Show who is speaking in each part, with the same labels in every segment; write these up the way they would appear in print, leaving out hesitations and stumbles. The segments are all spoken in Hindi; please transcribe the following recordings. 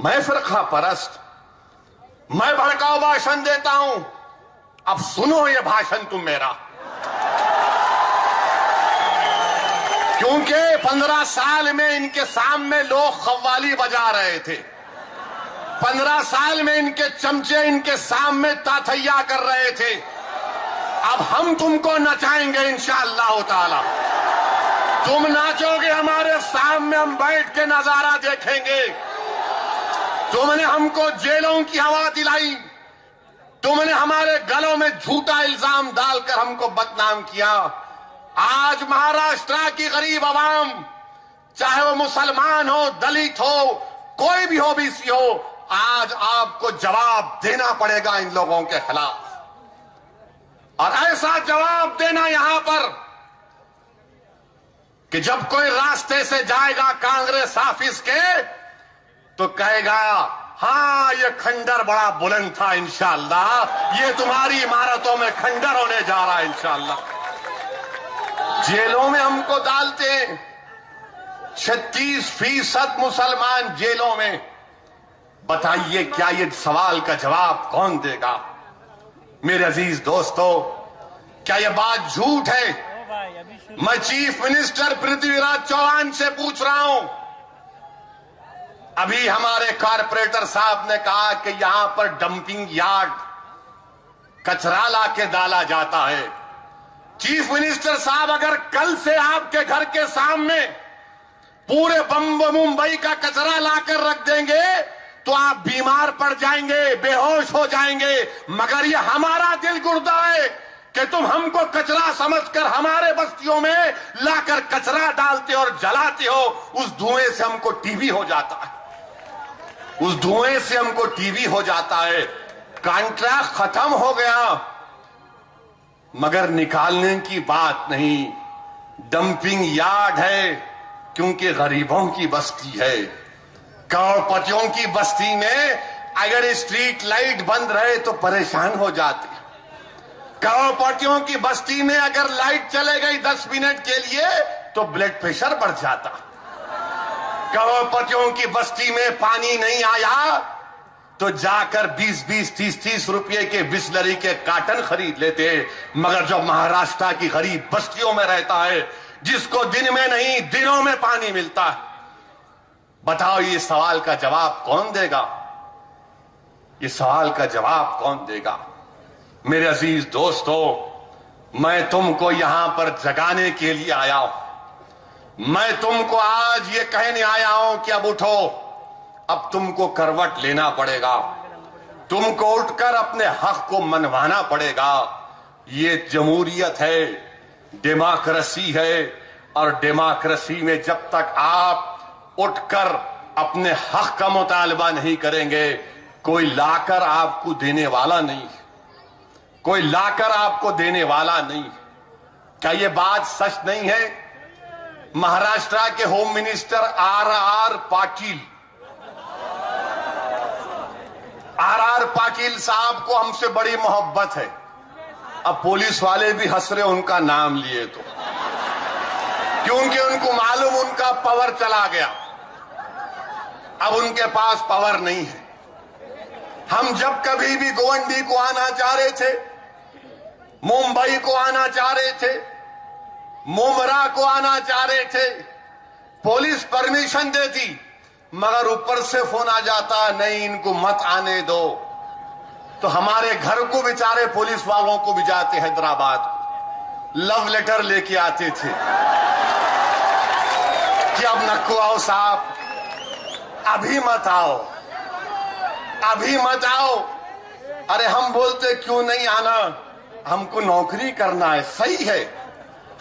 Speaker 1: मैं फिरका परस्त, मैं भड़काऊ भाषण देता हूं। अब सुनो ये भाषण तुम मेरा, क्योंकि 15 साल में इनके सामने लोग कव्वाली बजा रहे थे, 15 साल में इनके चमचे इनके सामने ताथैया कर रहे थे। अब हम तुमको नचाएंगे इंशाअल्लाह ताला। तुम नाचोगे हमारे सामने, हम बैठ के नजारा देखेंगे। तुमने हमको जेलों की हवा दिलाई, तुमने हमारे गलों में झूठा इल्जाम डालकर हमको बदनाम किया। आज महाराष्ट्र की गरीब आवाम, चाहे वो मुसलमान हो, दलित हो, कोई भी हो, बीसी हो, आज आपको जवाब देना पड़ेगा इन लोगों के खिलाफ। और ऐसा जवाब देना यहां पर कि जब कोई रास्ते से जाएगा कांग्रेस ऑफिस के तो कहेगा हां ये खंडर बड़ा बुलंद था, इंशाअल्लाह ये तुम्हारी इमारतों में खंडर होने जा रहा है इंशाअल्लाह। जेलों में हमको डालते हैं, 36% मुसलमान जेलों में। बताइए क्या ये सवाल का जवाब कौन देगा? मेरे अजीज दोस्तों, क्या यह बात झूठ है? मैं चीफ मिनिस्टर पृथ्वीराज चौहान से पूछ रहा हूं। अभी हमारे कारपोरेटर साहब ने कहा कि यहां पर डंपिंग यार्ड, कचरा लाके डाला जाता है। चीफ मिनिस्टर साहब, अगर कल से आपके घर के सामने पूरे मुंबई का कचरा लाकर रख देंगे तो आप बीमार पड़ जाएंगे, बेहोश हो जाएंगे। मगर ये हमारा दिल गुर्दा है कि तुम हमको कचरा समझकर हमारे बस्तियों में लाकर कचरा डालते और जलाते हो। उस धुएं से हमको टीबी हो जाता है, उस धुएं से हमको टीबी हो जाता है। कॉन्ट्रैक्ट खत्म हो गया मगर निकालने की बात नहीं। डंपिंग यार्ड है क्योंकि गरीबों की बस्ती है। करोड़पतियों की बस्ती में अगर स्ट्रीट लाइट बंद रहे तो परेशान हो जाते। करोड़पतियों की बस्ती में अगर लाइट चले गई 10 मिनट के लिए तो ब्लड प्रेशर बढ़ जाता। करोड़पतियों की बस्ती में पानी नहीं आया तो जाकर 20-20, 30-30 रुपए के बिस्लरी के कार्टन खरीद लेते। मगर जो महाराष्ट्र की गरीब बस्तियों में रहता है, जिसको दिन में नहीं दिनों में पानी मिलता है, बताओ ये सवाल का जवाब कौन देगा? ये सवाल का जवाब कौन देगा? मेरे अजीज दोस्तों, मैं तुमको यहां पर जगाने के लिए आया हूं। मैं तुमको आज ये कहने आया हूं कि अब उठो, अब तुमको करवट लेना पड़ेगा, तुमको उठकर अपने हक को मनवाना पड़ेगा। ये जमहूरियत है, डेमोक्रेसी है, और डेमोक्रेसी में जब तक आप उठकर अपने हक का मुतालबा नहीं करेंगे, कोई लाकर आपको देने वाला नहीं, कोई लाकर आपको देने वाला नहीं। क्या ये बात सच नहीं है? महाराष्ट्र के home minister R R Patil sahab को हमसे बड़ी मोहब्बत है। अब पुलिस वाले भी हंस रहे उनका नाम लिए तो, क्योंकि उनको मालूम उनका पावर चला गया, अब उनके पास पावर नहीं है। हम जब कभी भी गोवंडी को आना चाह रहे थे, मुंबई को आना चाह रहे थे, मुमरा को आना चाह रहे थे, पुलिस परमिशन देती, मगर ऊपर से फोन आ जाता नहीं इनको मत आने दो। तो हमारे घर को बेचारे पुलिस वालों को भी जाते हैदराबाद, लव लेटर लेके आते थे कि अब नको आओ साहब, अभी मत आओ, अभी मत आओ। अरे हम बोलते क्यों नहीं आना, हमको नौकरी करना है, सही है,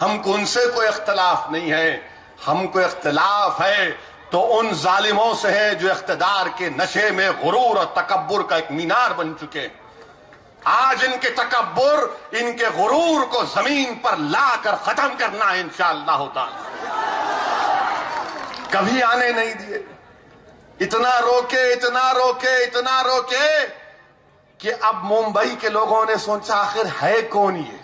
Speaker 1: हमको उनसे कोई इख्तलाफ नहीं है। हमको इख्तलाफ है तो उन जालिमों से है जो इख्तिदार के नशे में गुरूर और तकब्बुर का एक मीनार बन चुके। आज इनके तकब्बुर, इनके गुरूर को जमीन पर लाकर खत्म करना है इंशाअल्लाह ताला। कभी आने नहीं दिए, इतना रोके, इतना रोके, इतना रोके कि अब मुंबई के लोगों ने सोचा आखिर है कौन ये,